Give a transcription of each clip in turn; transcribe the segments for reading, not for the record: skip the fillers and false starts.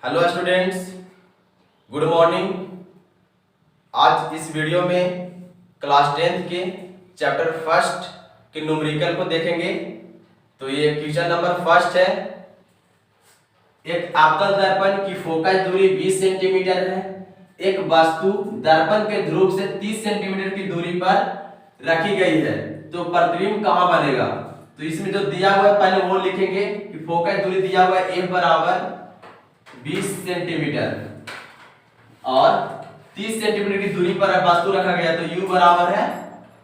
Hello students, good morning. आज इस video में क्लास 10th के चैप्टर फर्स्ट के न्यूमेरिकल को देखेंगे। तो ये क्वेश्चन नंबर फर्स्ट है। एक आपतन दर्पण की फोकस दूरी 20 सेंटीमीटर है। एक वस्तु दर्पण के ध्रुव से 30 सेंटीमीटर की दूरी पर रखी गई है, तो प्रतिबिंब कहाँ बनेगा? तो इसमें जो दिया हुआ है पहले वो लिखेंगे कि फोकस दूरी दिया हुआ है F बराबर 20 सेंटीमीटर और 30 सेंटीमीटर की दूरी पर वस्तु रखा गया, तो U बराबर है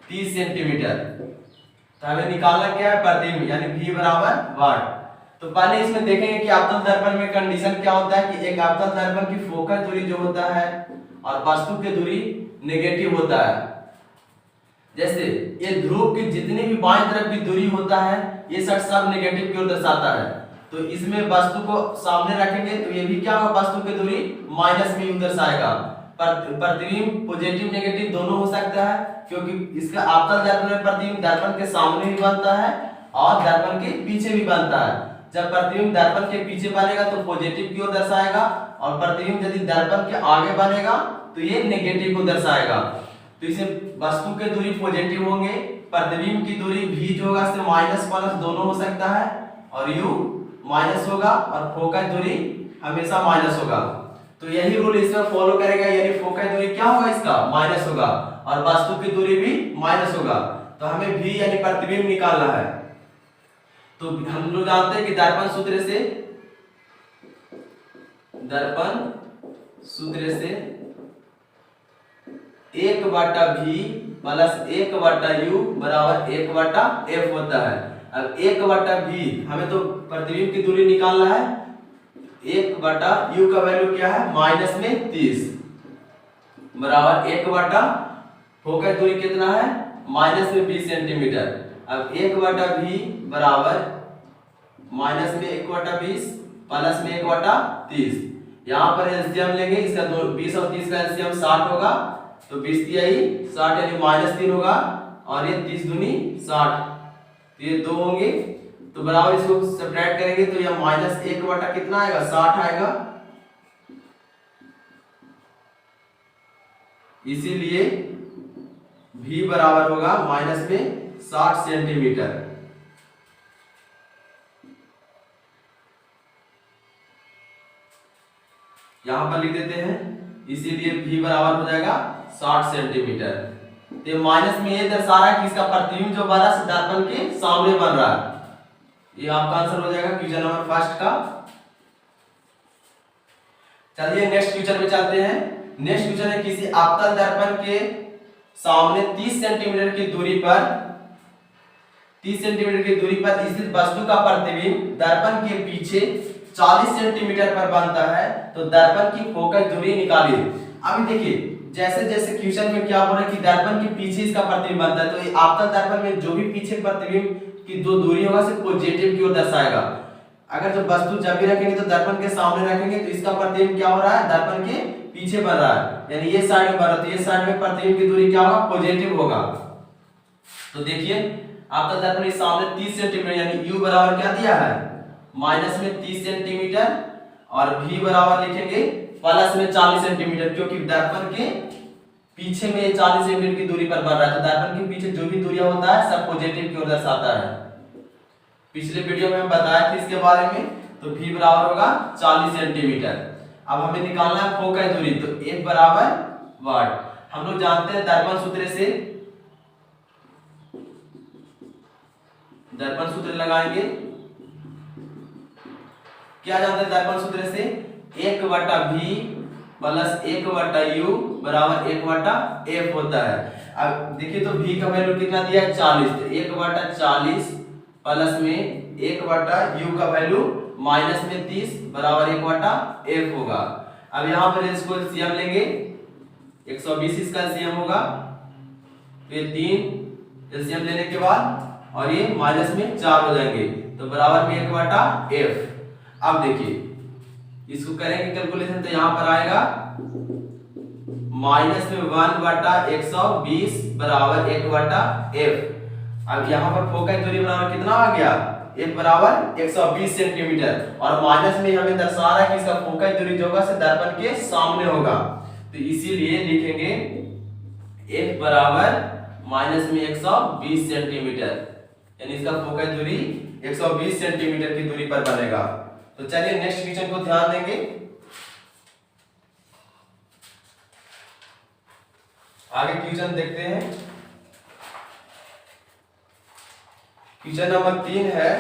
30 सेंटीमीटर। तो हमें निकालना क्या है? प्रतिबिंब यानी V बराबर वाट। तो पहले इसमें देखेंगे कि आपतन दर्पण में कंडीशन क्या होता है कि एक आपतन दर्पण की फोकस दूरी जो होता है और वस्तु की दूरी नेगेटिव होता है। जैसे ये ध्रुव की जितनी भी बाईं तरफ की दूरी होता है ये सब नेगेटिव की ओर दर्शाता है। तो इसमें वस्तु को सामने रखेंगे तो ये भी क्या होगा? वस्तु की दूरी माइनस में ही दर्शाएगा। प्रतिबिंब पॉजिटिव नेगेटिव दोनों हो सकता है, क्योंकि इसका आपतन दर्पण में प्रतिबिंब दर्पण के सामने भी बनता है और दर्पण के पीछे भी बनता है। जब प्रतिबिंब दर्पण के पीछे बनेगा तो पॉजिटिव की ओर दर्शाएगा और प्रतिबिंब यदि दर्पण के आगे बनेगा तो ये नेगेटिव को दर्शाएगा। तो इसे वस्तु के दूरी पॉजिटिव होंगे, प्रतिबिंब की दूरी भी जो होगा से माइनस प्लस दोनों हो सकता है और u माइनस होगा और फोकस दूरी हमेशा माइनस होगा। तो यही रूल इसमें फॉलो करेगा, यानी फोकस दूरी क्या होगा? इसका माइनस होगा और वस्तु की दूरी भी माइनस होगा। तो हमें v यानी प्रतिबिंब निकालना है। तो हम लोग जानते हैं कि दर्पण सूत्र से 1/v प्लस 1/u बराबर 1/f होता है। अब 1/v हमें तो प्रतिबिंब की दूरी निकालना है। 1/u का वैल्यू क्या है? माइनस में 30 बराबर 1/ फोकस दूरी कितना है? माइनस में 20 सेंटीमीटर। अब 1/v बराबर माइनस में 1/20 प्लस में 1/30। यहाँ पर एलसीएम लेंगे, इसका 20 और 30 का एलसीएम 60 होगा, तो 20 दिया ही 60 यानी -3 होगा और ये 30 दूनी 60, तो ये 2 होंगे। तो बराबर इसको सब्ट्रैक्ट करेंगे तो यह -1/ कितना आएगा? 60 आएगा। इसीलिए v बराबर होगा माइनस में 60 सेंटीमीटर। यहां पर लिख देते हैं, इसीलिए v बराबर हो जाएगा 60 सेंटीमीटर। तो माइनस में ये दर्शा रहा है कि इसका प्रतिबिंब जो बन रहा है दर्पण के सामने बन रहा है। ये आपका आंसर हो जाएगा क्वेश्चन नंबर फर्स्ट का। चलिए नेक्स्ट क्वेश्चन में चलते हैं। नेक्स्ट क्वेश्चन है किसी आपतन दर्पण के सामने 30 सेंटीमीटर की दूरी पर स्थित वस्तु का प्रतिबिंब दर्पण के पीछे 40 सेंटीमीटर पर बनता है, तो दर्पण की फोकस दूरी निकालिए। अभी देखिए जैसे जैसे क्वेश्चन में क्या बोल रहा है कि दर्पण के पीछे इसका प्रतिबिंब बनता है, तो ये आपतन दर्पण में जो भी पीछे प्रतिबिंब की जो दूरी होगा सिर्फ पॉजिटिव की ओर दर्शाएगा। अगर जो वस्तु जब भी रखेंगे तो दर्पण के सामने रखेंगे तो इसका प्रतिबिंब क्या हो रहा है? दर्पण के पीछे बन रहा है, यानी ये साइड में बन रहा है, तो ये साइड में प्रतिबिंब की दूरी क्या होगा? पॉजिटिव होगा। तो देखिए आपका दर्पण के सामने 30 सेंटीमीटर यानी u बराबर क्या दिया है? माइनस में 30 सेंटीमीटर और v बराबर लिखेंगे प्लस में 40 सेंटीमीटर, क्योंकि दर्पण के पीछे में 40 सेंटीमीटर की दूरी पर बन रहा है। तो दर्पण के पीछे जो भी दूरियां होता है सब पॉजिटिव की ओर दर्शाता है। पिछले वीडियो में हम बताया था इसके बारे में। तो v बराबर होगा 40 सेंटीमीटर। अब हमें निकालना है फोकस दूरी, तो F बराबर वाट। हम लोग जानते हैं दर्पण सूत्र लगाएंगे। क्या जानते हैं दर्पण सूत्र से? 1/v प्लस 1/u बराबर 1/f होता है। अब देखिए तो v का वैल्यू कितना दिया है? 40, तो 1/40 प्लस में 1/u का वैल्यू माइनस में 30 बराबर 1/f होगा। अब यहाँ पर इसको एलसीएम लेंगे, 120 इसका एलसीएम होगा, तो ये 3 एलसीएम लेने के बाद और ये माइनस में 4 हो जाएंगे, तो बराबर में 1/f। अब देखिए इसको करेंगे कैलकुलेशन, तो यहाँ पर आएगा माइनस में 1/120 बराबर 1/f। अब यहाँ पर फोकस दूरी बराबर कितना आ गया? f बराबर 120 सेंटीमीटर और माइनस में हमें दर्शा रहा है कि इसका फोकस दूरी जो होगा दर्पण के सामने होगा, तो इसीलिए लिखेंगे f बराबर माइनस में 120 सेंटीमीटर, यानी इसका फोकस दूरी 120 सेंटीमीटर की दूरी पर बनेगा। तो चलिए नेक्स्ट क्वेश्चन को ध्यान देंगे। आगे क्वेश्चन देखते हैं। क्वेश्चन नंबर 3 है,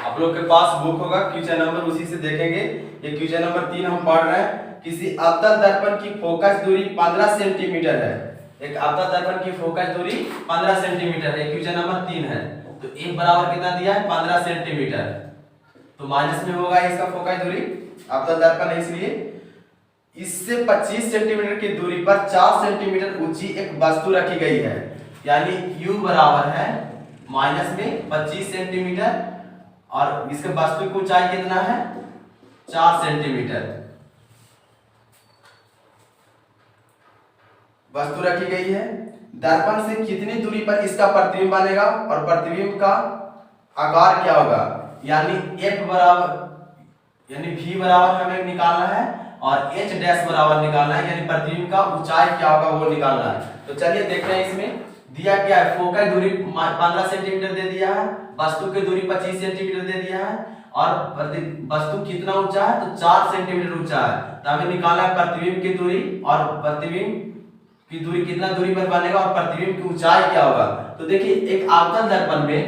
आप लोग के पास बुक होगा, क्वेश्चन नंबर उसी से देखेंगे। ये क्वेश्चन नंबर 3 हम पढ़ रहे हैं। किसी अवतल दर्पण की फोकस दूरी 15 सेंटीमीटर है। एक अवतल दर्पण की फोकस दूरी 15 सेंटीमीटर है, क्वेश्चन नंबर 3 है। तो f बराबर कितना दिया है 15 सेंटीमीटर, तो माइनस में होगा इसका फोकस दूरी, अवतल दर्पण है इसलिए। इससे 25 सेंटीमीटर की दूरी पर 4 सेंटीमीटर ऊंची एक वस्तु रखी गई है, यानी u बराबर है माइनस में 25 सेंटीमीटर और इसके वस्तु की ऊंचाई कितना है 4 सेंटीमीटर वस्तु रखी गई है। दर्पण से कितनी दूरी पर इसका प्रतिबिंब बनेगा और प्रतिबिंब का आकार क्या होगा, यानी f बराबर यानी v बराबर हमें निकालना है और h डैश बराबर निकालना है, यानी प्रतिबिंब का ऊंचाई क्या होगा वो निकालना है। तो चलिए देखते हैं। इसमें दिया क्या है, फोकस दूरी 15 सेंटीमीटर दे दिया है, वस्तु की दूरी 25 सेंटीमीटर दे दिया है और वस्तु कितना ऊंचा है तो 4 सेंटीमीटर ऊंचा है। तो हमें निकालना है प्रतिबिंब की दूरी और प्रतिबिंब की दूरी कितना दूरी पर बनेगा और प्रतिबिंब की ऊंचाई क्या होगा। तो देखिए एक अवतल दर्पण में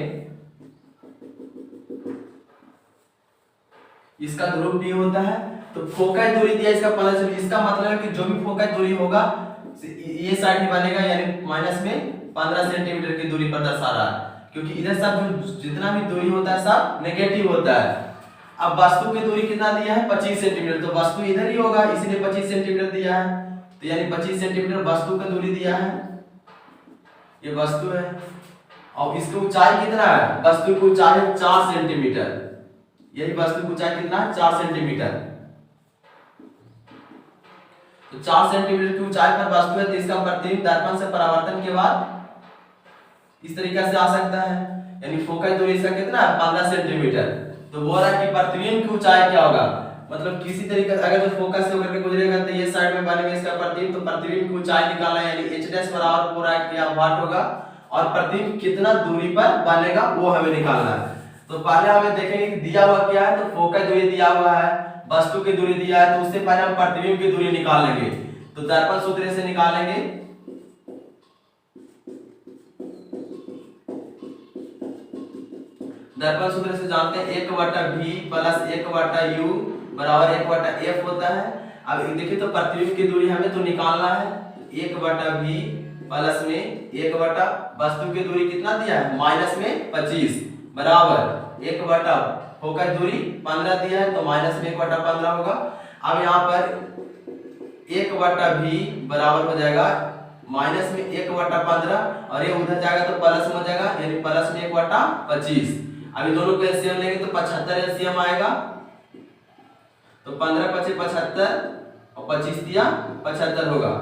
इसका ध्रुव p होता है, तो फोकस दूरी दिया इसका 15 सेंटीमीटर, इसका मतलब है कि जो भी फोकस दूरी होगा ये साइड ही बनेगा, यानी माइनस में 15 सेंटीमीटर की दूरी पर दर्शा रहा है, क्योंकि इधर सब जितना भी दूरी होता है सब नेगेटिव होता है। अब वस्तु की दूरी कितना दिया है 25 सेंटीमीटर, तो वस्तु इधर ही होगा इसलिए 25 सेंटीमीटर दिया है, तो यानी 25 सेंटीमीटर वस्तु की दूरी दिया है, ये वस्तु है। और इसकी ऊंचाई कितना है, वस्तु की ऊंचाई है 4 सेंटीमीटर, यही वस्तु की ऊंचाई कितना है 4 सेंटीमीटर। तो 4 सेंटीमीटर की ऊंचाई पर वस्तु है, तो इसका प्रतिबिंब दर्पण से परावर्तन के बाद इस तरीके से आ सकता है, यानी फोकस दूरी इसका कितना है 15 सेंटीमीटर। तो बोल रहा है कि प्रतिबिंब की ऊंचाई क्या होगा, मतलब किसी तरीके से अगर जो फोकस से होकर के गुजरेगा तो ये साइड में बनेगा इसका प्रतिबिंब, तो प्रतिबिंब की ऊंचाई निकालना है, यानी h डैश बराबर पूरा क्या वाट होगा और प्रतिबिंब कितना दूरी पर बनेगा वो हमें निकालना है। तो पहले हमें देखेंगे कि दिया हुआ क्या है, तो फोकस दूरी दिया हुआ है, वस्तु की दूरी दिया है, तो उससे पहले हम प्रतिबिंब की दूरी निकाल लेंगे। तो दर्पण सूत्र से निकालेंगे, दर्पण सूत्र से जानते हैं 1/v प्लस 1/u बराबर 1/f होता है। अब देखिए तो प्रतिबिंब की दूरी हमें तो निकालना है, 1/v प्लस में 1 वस्तु की दूरी कितना दिया है माइनस में 25 बराबर 1 फोकस दूरी 15 दिया है, तो माइनस में 1/15 होगा। अब यहाँ पर 1/v बराबर हो जाएगा माइनस में 1/15 और ये उधर जाएगा तो प्लस में हो जाएगा, यानी प्लस में 1/25। अभी दोनों को एलसीएम लेंगे तो 75 एलसीएम आएगा, तो 15 × 25 75 और 25 दिया 75 होगा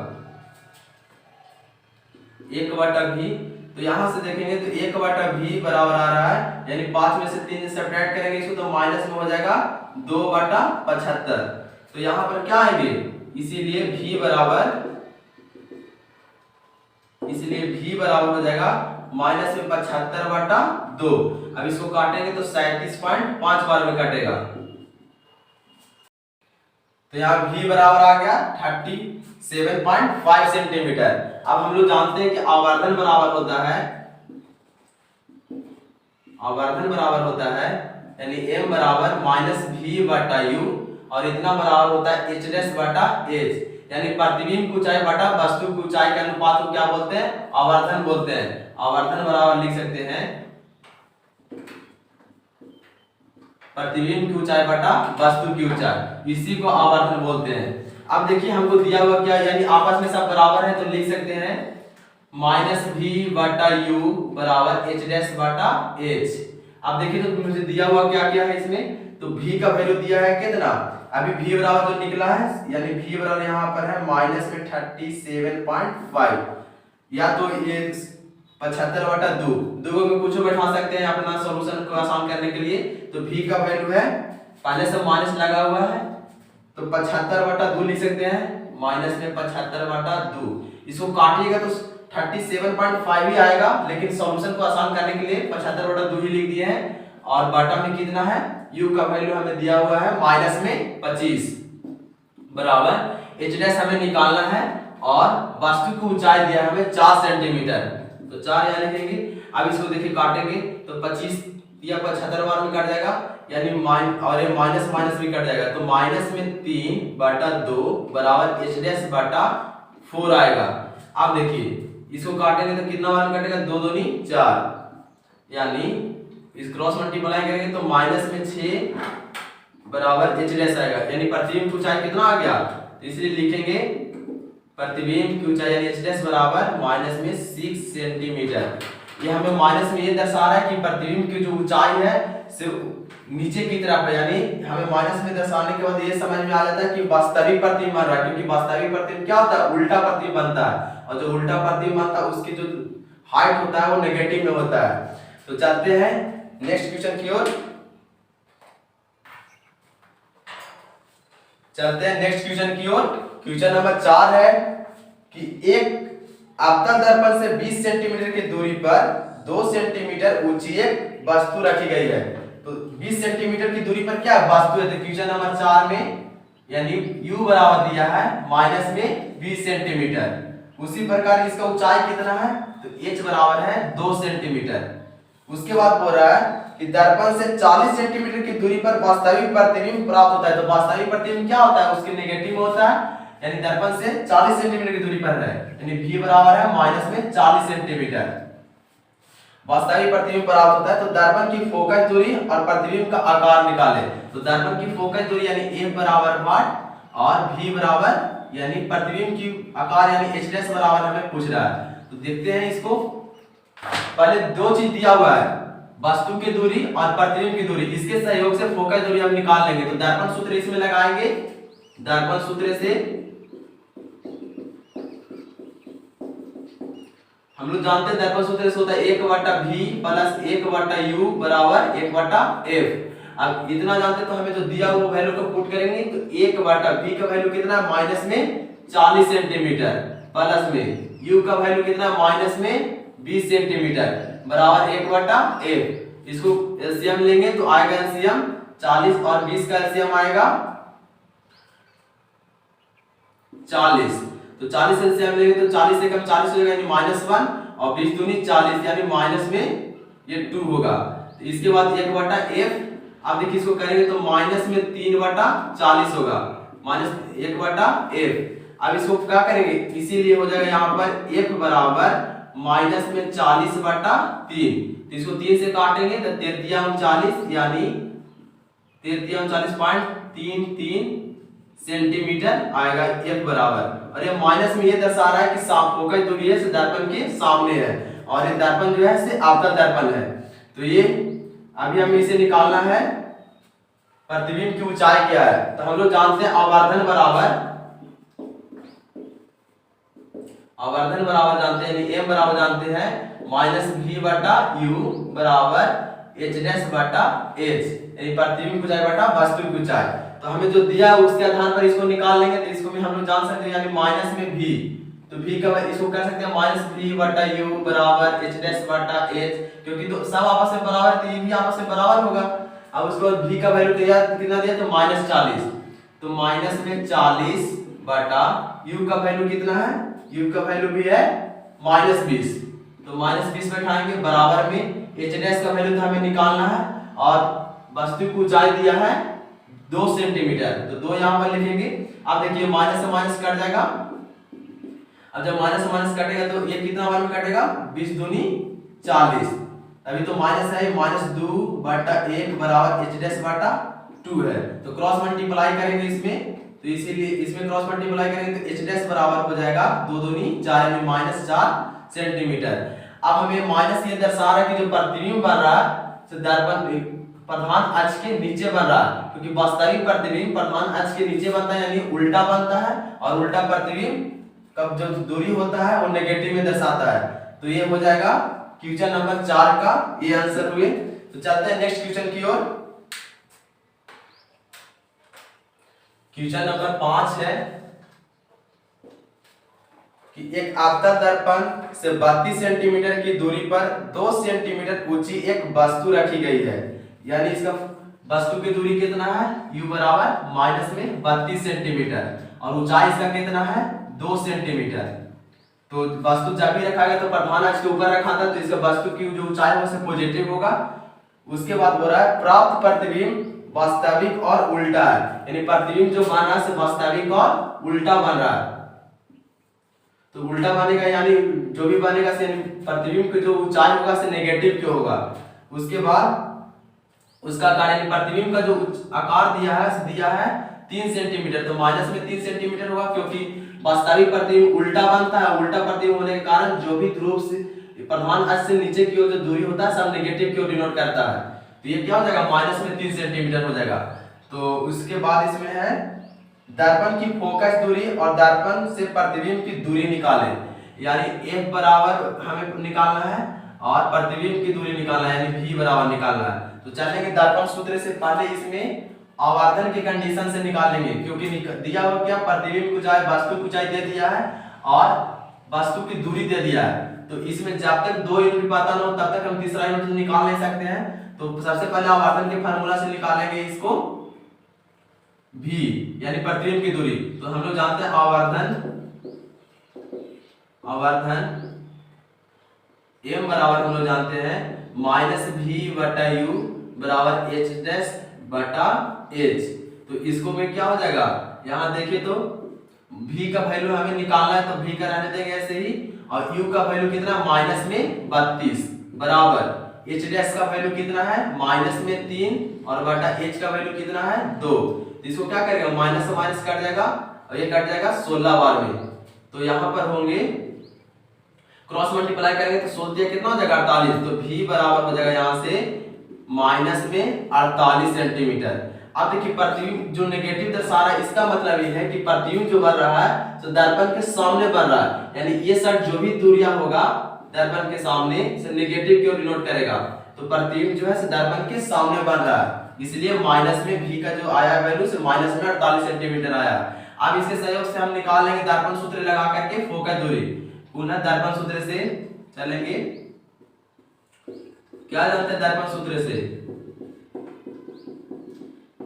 1/v। तो यहां से देखेंगे तो 1/v बराबर आ रहा है, यानी 5 में से 3 सब्ट्रैक्ट करेंगे इसको तो माइनस में हो जाएगा 2/75। तो यहां पर क्या आएंगे, इसीलिए v बराबर हो जाएगा माइनस में 75/2। अब इसको काटेंगे तो 37.5 बार में कटेगा, तो यहाँ v बराबर आ गया 37.5 सेंटीमीटर। अब हम लोग जानते हैं कि आवर्धन बराबर होता है यानी m बराबर -v/u और इतना बराबर होता है एच डैश बटा एच, यानी प्रतिबिंब की ऊंचाई बटा वस्तु की ऊंचाई के अनुपात को क्या बोलते हैं? आवर्धन बोलते हैं। आवर्धन बराबर लिख सकते हैं प्रतिबिंब की ऊंचाई बटा वस्तु की ऊंचाई, इसी को आवर्धन बोलते हैं। अब देखिए हमको दिया हुआ क्या, यानी आपस में सब बराबर है तो लिख सकते हैं माइनस भी बटा यू बराबर एच डैश बटा एच। अब देखिए तो मुझे दिया हुआ क्या क्या है इसमें, तो v का वैल्यू दिया है कितना, अभी v बराबर जो निकला है, यानी v बराबर यहाँ पर है माइनस में 37.5, या तो ये 75/2, दो में कुछ बैठा सकते हैं अपना सॉल्यूशन को आसान करने के लिए। तो v का वैल्यू है, पहले से माइनस लगा हुआ है तो 75/2 लिख सकते हैं, माइनस में 75/2। इसको काटिएगा तो 37.5 ही आएगा, लेकिन सॉल्यूशन को आसान करने के लिए 75/2 ही लिख दिए हैं। और बटा में कितना है, u का वैल्यू हमें दिया हुआ है माइनस में 25 बराबर h डैश हमें निकालना है, और वस्तु की ऊंचाई दिया है हमें 4 सेंटीमीटर, तो 4 यहाँ लिखेंगे। अब इसको देखिए काटेंगे तो 25 या 75 बार में कट जाएगा, यानी और ये माइनस माइनस भी कट जाएगा, तो माइनस में 3/2 बराबर h डैश बटा 4 आएगा। अब देखिए इसको काटेंगे तो कितना बार में कटेगा, 2 दूनी 4, यानी इस क्रॉस मल्टीप्लाई करेंगे तो माइनस में 6 बराबर h डैश आएगा, यानी प्रतिबिंब की ऊंचाई कितना आ गया, तो इसलिए लिखेंगे प्रतिबिंब की ऊंचाई यानी h डैश बराबर माइनस में 6 सेंटीमीटर। ये हमें माइनस में ये दर्शा रहा है कि प्रतिबिंब की जो ऊंचाई है सिर्फ नीचे की तरफ है, यानी हमें माइनस में दर्शाने के बाद ये समझ में आ जाता है कि वास्तविक प्रतिबिंब बन रहा है, क्योंकि वास्तविक प्रतिबिंब क्या होता है, उल्टा प्रतिबिंब बनता है, और जो उल्टा प्रतिबिंब बनता है उसकी जो हाइट होता है वो नेगेटिव में होता है। तो चलते हैं नेक्स्ट क्वेश्चन की ओर, चलते हैं नेक्स्ट क्वेश्चन की ओर। क्वेश्चन नंबर 4 है कि एक अवतल दर्पण से 20 सेंटीमीटर की दूरी पर 2 सेंटीमीटर ऊंची एक वस्तु रखी गई है। तो 20 सेंटीमीटर की दूरी पर क्या वस्तु है, तो क्वेश्चन नंबर 4 में यानी u बराबर दिया है माइनस में 20 सेंटीमीटर। उसी प्रकार इसका ऊंचाई कितना है, तो h बराबर है 2 सेंटीमीटर। उसके बाद बोल रहा है कि दर्पण से 40 सेंटीमीटर की दूरी पर वास्तविक प्रतिबिंब प्राप्त होता है। तो वास्तविक प्रतिबिंब क्या होता है, उसके नेगेटिव होता है, यानी दर्पण से 40 सेंटीमीटर की दूरी पर है, यानी v बराबर है माइनस में 40 सेंटीमीटर। वास्तविक प्रतिबिंब प्राप्त होता है तो दर्पण की फोकस दूरी और प्रतिबिंब का आकार निकालें। तो दर्पण की फोकस दूरी यानी f बराबर वाट और v बराबर यानी प्रतिबिंब की आकार यानी h डैश बराबर हमें पूछ रहा है। तो देखते हैं इसको, पहले दो चीज दिया हुआ है, वस्तु की दूरी और प्रतिबिंब की दूरी, इसके सहयोग से फोकस दूरी हम निकाल लेंगे। तो दर्पण सूत्र इसमें लगाएंगे, दर्पण सूत्र से हम लोग जानते हैं दर्पण सूत्र से होता है 1/v प्लस 1/u बराबर 1/f। अब इतना जानते तो हमें जो दिया हुआ वैल्यू को पुट करेंगे तो 1/v का वैल्यू कितना है माइनस में 40 सेंटीमीटर प्लस में u का वैल्यू कितना है माइनस में 20 सेंटीमीटर बराबर 1/f। इसको एलसीएम लेंगे तो आएगा एलसीएम 40 और 20 का एलसीएम आएगा 40। तो 40 एलसीएम लेंगे तो 40 से कम 40 हो जाएगा यानी -1 और 20 दूनी 40 यानी माइनस में ये 2 होगा। तो इसके बाद 1/f। अब देखिए इसको करेंगे तो माइनस में 3/40 होगा माइनस 1/f। अब इसको क्या करेंगे, इसीलिए हो जाएगा यहाँ पर f बराबर माइनस में 40/3। तो इसको 3 से काटेंगे तो 33 यानी 33.33 सेंटीमीटर आएगा f बराबर। और ये माइनस में ये दर्शा रहा है कि फोकस दूरी है दर्पण के सामने है और ये दर्पण जो है से अवतल दर्पण है। तो ये अभी हमें इसे निकालना है प्रतिबिंब की ऊंचाई क्या है। तो हम लोग जानते हैं आवर्धन बराबर जानते हैं यानी m बराबर जानते हैं -v/u बराबर h डैश बटा h, यानी प्रतिबिंब की ऊंचाई बटा वस्तु की ऊंचाई। तो हमें जो दिया है उसके आधार पर इसको निकाल लेंगे। तो इसको भी हम लोग जान सकते हैं यानी माइनस में v, तो v का इसको कर सकते हैं -v/u बराबर h डैश बटा h, क्योंकि तो सब आपस में बराबर है तो ये भी आपस में बराबर होगा। अब उसके बाद v का वैल्यू कितना दिया तो -40, तो माइनस में 40 बटा u का वैल्यू कितना है, u का वैल्यू भी है -20, तो -20 बैठाएंगे बराबर में h डैश का वैल्यू तो हमें निकालना है और वस्तु की ऊंचाई दिया है 2 सेंटीमीटर। तो 2 यहाँ पर लिखेंगे। अब देखिए माइनस से माइनस कट जाएगा। अब जब माइनस से माइनस कटेगा तो ये कितना बार में कटेगा, 20 दूनी 40। अभी तो माइनस है, -2/1 बराबर h डैश बटा 2 है। तो क्रॉस मल्टीप्लाई करेंगे इसमें, तो इसीलिए इसमें क्रॉस मल्टीप्लाई करेंगे तो h डैश बराबर हो जाएगा 2 दूनी 4 यानी -4 सेंटीमीटर। अब हमें माइनस ये दर्शा रहा है कि जो प्रतिबिंब बन रहा है तो दर्पण प्रधान अक्ष के नीचे बन रहा है, क्योंकि वास्तविक प्रतिबिंब प्रधान अक्ष के नीचे बनता है यानी उल्टा बनता है, और उल्टा प्रतिबिंब का जो दूरी होता है वो नेगेटिव में दर्शाता है। तो ये हो जाएगा क्वेश्चन नंबर 4 का ये आंसर हुए। तो चलते हैं नेक्स्ट क्वेश्चन की ओर। क्वेश्चन नंबर 5 है कि एक आपतन दर्पण से 32 सेंटीमीटर की दूरी पर 2 सेंटीमीटर ऊंची एक वस्तु रखी गई है, यानी इसका वस्तु की दूरी कितना है, u बराबर माइनस में 32 सेंटीमीटर, और ऊंचाई इसका कितना है 2 सेंटीमीटर। तो वस्तु जब भी रखा गया तो प्रधान अक्ष के ऊपर रखा था, तो इसका वस्तु की जो ऊंचाई है वो पॉजिटिव होगा। उसके बाद हो रहा है प्राप्त प्रतिबिंब वास्तविक और उल्टा है, यानी प्रतिबिंब जो बन रहा है वास्तविक और उल्टा बन रहा है। तो उल्टा बनेगा यानी जो भी बनेगा से प्रतिबिंब की जो ऊंचाई होगा से नेगेटिव क्यों होगा। उसके बाद उसका कारण प्रतिबिंब का जो आकार दिया है 3 सेंटीमीटर, तो माइनस में 3 सेंटीमीटर होगा, क्योंकि वास्तविक प्रतिबिंब उल्टा बनता है। उल्टा प्रतिबिंब होने के कारण जो भी ध्रुव से प्रधान अक्ष से नीचे की ओर जो दूरी होता है सब नेगेटिव की ओर डिनोट करता है। तो ये क्या हो जाएगा, माइनस में 3 सेंटीमीटर हो जाएगा। तो उसके बाद इसमें है दर्पण की फोकस दूरी और दर्पण से प्रतिबिंब की दूरी निकालें, यानी f बराबर हमें निकालना है और प्रतिबिंब की दूरी निकालना है, यानी v बराबर निकालना है। तो चलेंगे दर्पण सूत्र से पहले इसमें आवर्धन की कंडीशन से निकालेंगे, क्योंकि दिया हुआ क्या, प्रतिबिंब की ऊंचाई वस्तु की ऊंचाई दे दिया है और वस्तु की दूरी दे दिया है। तो इसमें जब तक 2 यूनिट पता ना हो तब तक हम तीसरा यूनिट निकाल नहीं सकते हैं। तो सबसे पहले आवर्धन के फार्मूला से निकालेंगे इसको v यानी प्रतिबिंब की दूरी। तो हम लोग जानते हैं आवर्धन m बराबर हम लोग जानते हैं -v/u बराबर h डैश बटा h। तो इसको में क्या हो जाएगा, यहाँ देखिए तो v का वैल्यू हमें निकालना है, तो v का रहने देंगे ऐसे ही, और u का वैल्यू कितना माइनस में 32 बराबर h डैश का वैल्यू कितना है माइनस में 3 और बटा h का वैल्यू कितना है 2। इसको क्या करेगा, माइनस से माइनस कट जाएगा और ये कट जाएगा 16 बार में। तो यहाँ पर होंगे क्रॉस मल्टीप्लाई करेंगे तो 16 कितना हो जाएगा 48। तो v बराबर हो जाएगा यहाँ से माइनस में 48 सेंटीमीटर। अब देखिए प्रतिबिंब जो नेगेटिव दर्शा रहा है इसका मतलब ये है कि प्रतिबिंब जो बन रहा है तो दर्पण के सामने बन रहा है, यानी ये साइड जो भी दूरियां होगा दर्पण के सामने से नेगेटिव की ओर डिनोट करेगा। तो प्रतिबिंब जो है दर्पण के सामने बन रहा है, इसलिए माइनस में v का जो आया वैल्यू से माइनस में 48 सेंटीमीटर आया। अब इसके सहयोग से हम निकाल लेंगे दर्पण सूत्र लगा करके फोकस दूरी। पुनः दर्पण सूत्र से चलेंगे, क्या जानते हैं दर्पण सूत्र से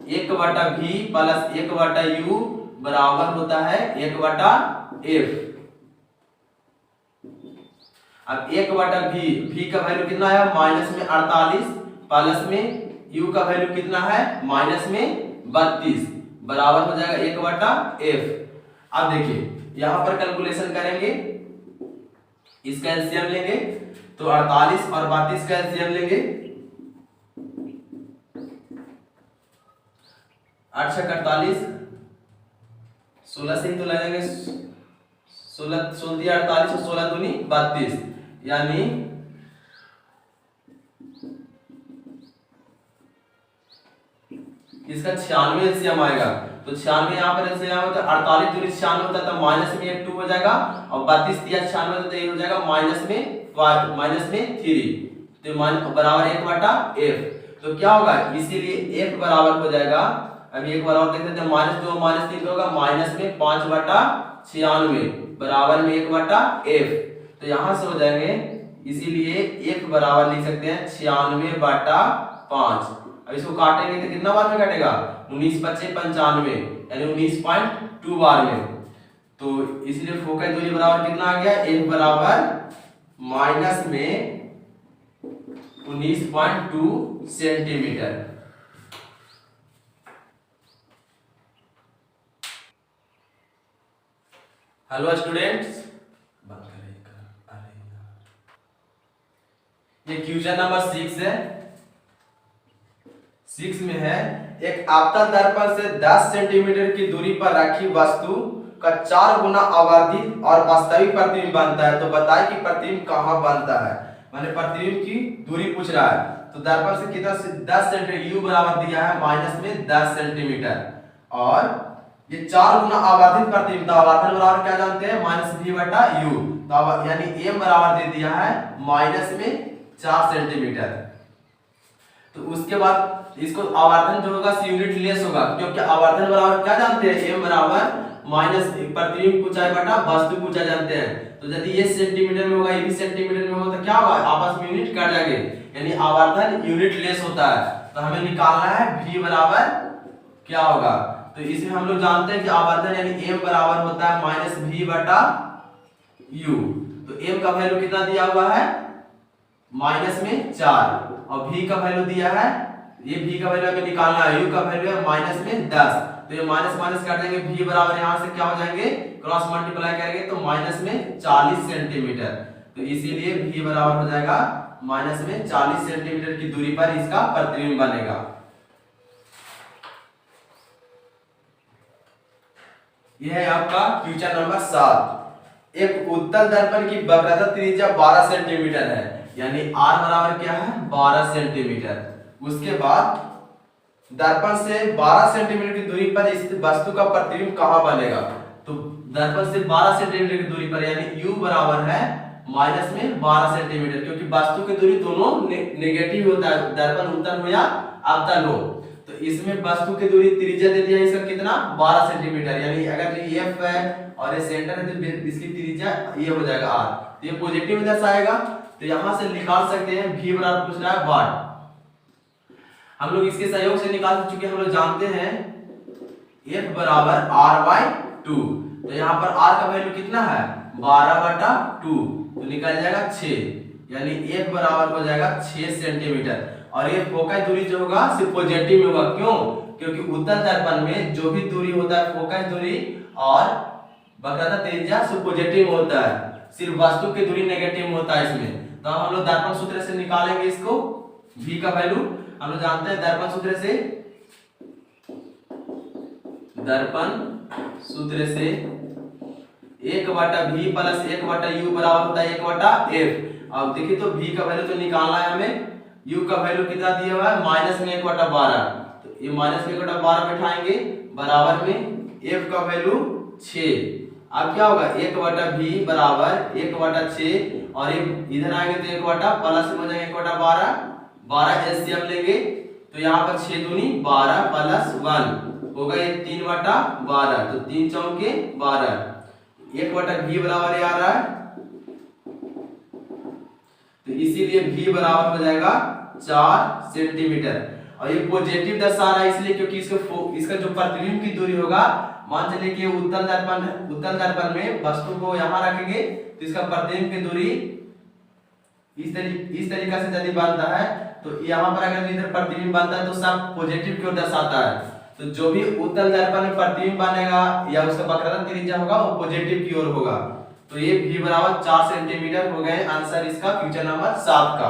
1/v प्लस 1/u बराबर होता है 1/f। अब 1/v, v का वैल्यू कितना है माइनस में 48 प्लस में u का वैल्यू कितना है माइनस में 32 बराबर हो जाएगा 1/f। अब देखिए यहां पर कैलकुलेशन करेंगे, इसका एलसीएम लेंगे तो 48 और 32 का एलसीएम लेंगे, 8 से 48 16 से ही तो लगेंगे 16 48 और 16 दूनी 32, यानी इसका 96 एलसीएम आएगा। तो 96 यहाँ पर एलसीएम आएगा तो 48 दूनी 96 होता है तो माइनस में 1 2 हो जाएगा, और 32 दिया 96 तो ये हो जाएगा माइनस में 5 माइनस में 3, तो बराबर 1/f। तो क्या होगा, इसीलिए f बराबर हो जाएगा, अभी एक बार और देख लेते हैं, -2 -3 होगा माइनस में 5/96 बराबर में 1/f। तो यहां से हो जाएंगे, इसीलिए f बराबर लिख सकते हैं 96/5। अब इसको काटेंगे तो कितना बार में कटेगा 19 25 95 यानी 19.2 बार में। तो इसलिए फोकस दूरी बराबर कितना आ गया, f बराबर माइनस में 19.2 सेंटीमीटर। हेलो स्टूडेंट्स, ये क्वेश्चन नंबर 6 है। 6 में है एक आपतन दर्पण से 10 सेंटीमीटर की दूरी पर रखी वस्तु का 4 गुना आवर्धित और वास्तविक प्रतिबिंब बनता है, तो बताए कि प्रतिबिंब कहाँ बनता है। मैंने प्रतिबिंब की दूरी पूछ रहा है, तो दर्पण से कितना 10 सेंटीमीटर, यू बराबर दिया है माइनस में 10 सेंटीमीटर, और ये 4 गुना आवर्धित प्रतिबिंब, आवर्धन बराबर क्या जानते हैं, माइनस v बटा u, तो यानी m बराबर दे दिया है माइनस में 4 सेंटीमीटर। तो उसके बाद इसको आवर्धन जो होगा यूनिट लेस होगा, क्योंकि आवर्धन बराबर क्या जानते हैं, m बराबर माइनस प्रतिबिंब ऊंचाई बटा वस्तु की ऊंचाई जानते हैं। तो यदि ये सेंटीमीटर में होगा, ये भी सेंटीमीटर में होगा, तो क्या होगा, आपस में यूनिट कट जाएंगे, यानी आवर्धन यूनिट लेस होता है। तो हमें निकालना है v बराबर क्या होगा। तो इसमें हम लोग जानते हैं कि आवर्धन यानी m बराबर होता है माइनस v बटा u। तो m का वैल्यू कितना दिया हुआ है, माइनस में 4, और v का वैल्यू दिया है, ये v का वैल्यू हमें निकालना है, u का वैल्यू है माइनस में 10। तो ये माइनस माइनस काट देंगे, v बराबर यहाँ से क्या हो जाएंगे, क्रॉस मल्टीप्लाई करेंगे तो माइनस में 40 सेंटीमीटर। तो इसीलिए v बराबर हो जाएगा माइनस में 40 सेंटीमीटर की दूरी पर इसका प्रतिबिंब बनेगा। यह है आपका क्वेश्चन नंबर 7। एक उत्तल दर्पण की वक्रता त्रिज्या 12 सेंटीमीटर है, यानी r बराबर क्या है, 12 सेंटीमीटर। उसके बाद दर्पण से 12 सेंटीमीटर की दूरी पर स्थित वस्तु का प्रतिबिंब कहाँ बनेगा। तो दर्पण से 12 सेंटीमीटर की दूरी पर यानी u बराबर है माइनस में 12 सेंटीमीटर, क्योंकि वस्तु की दूरी दोनों नेगेटिव होता है, दर्पण उत्तल हो या अवतल हो। तो इसमें वस्तु की दूरी त्रिज्या दे दिया इसका कितना, 12 सेंटीमीटर, यानी अगर ये f है और ये सेंटर है तो इसकी त्रिज्या ये हो जाएगा r, तो ये पॉजिटिव में दर्शाएगा। तो यहां से निकाल सकते हैं v बराबर पूछ रहा है वाट, हम लोग इसके सहयोग से निकाल चुके, हम लोग जानते हैं f बराबर r/2। तो यहाँ पर r का वैल्यू कितना है, 12/2, तो निकल जाएगा 6, यानी f बराबर हो जाएगा 6 सेंटीमीटर। और ये फोकस दूरी जो होगा सिर्फ पॉजिटिव में होगा, क्यों, क्योंकि उत्तल दर्पण में जो भी दूरी होता है फोकस दूरी और वक्रता त्रिज्या सिर्फ पॉजिटिव में होता है, सिर्फ वस्तु की दूरी नेगेटिव में होता है इसमें। तो हम लोग दर्पण सूत्र से निकालेंगे इसको, v का वैल्यू हम लोग जानते हैं दर्पण सूत्र से, दर्पण सूत्र से 1/v प्लस 1/u बराबर होता है 1/f। अब देखिए तो v का वैल्यू तो निकालना है हमें, u का वैल्यू कितना दिया हुआ है, माइनस में 1/12, तो ये माइनस में 1/12 बैठाएंगे बराबर में f का वैल्यू 6। अब क्या होगा, 1/v बराबर 1/6, और ये इधर आएंगे तो 1 प्लस में हो जाएगा 1/12, 12 एलसीएम लेंगे तो यहाँ पर 6 दूनी 12 प्लस 1 होगा ये 3/12, तो 3 चौके 12, 1/v बराबर आ रहा है, तो इसीलिए v बराबर हो जाएगा 4 सेंटीमीटर। और ये पॉजिटिव दर्शा रहा है इसलिए क्योंकि इसका जो प्रतिबिंब की दूरी होगा, मान चलिए कि उत्तल दर्पण में वस्तु को यहाँ रखेंगे तो इसका प्रतिबिंब की दूरी इस तरीका से यदि बनता है, तो यहाँ पर अगर इधर प्रतिबिंब बनता है तो सब पॉजिटिव की ओर दर्शाता है। तो जो भी उत्तल दर्पण में प्रतिबिंब बनेगा या उसका वक्रता त्रिज्या होगा वो पॉजिटिव की ओर होगा। तो ये v बराबर 4 सेंटीमीटर हो गए आंसर इसका क्वेश्चन नंबर 7 का।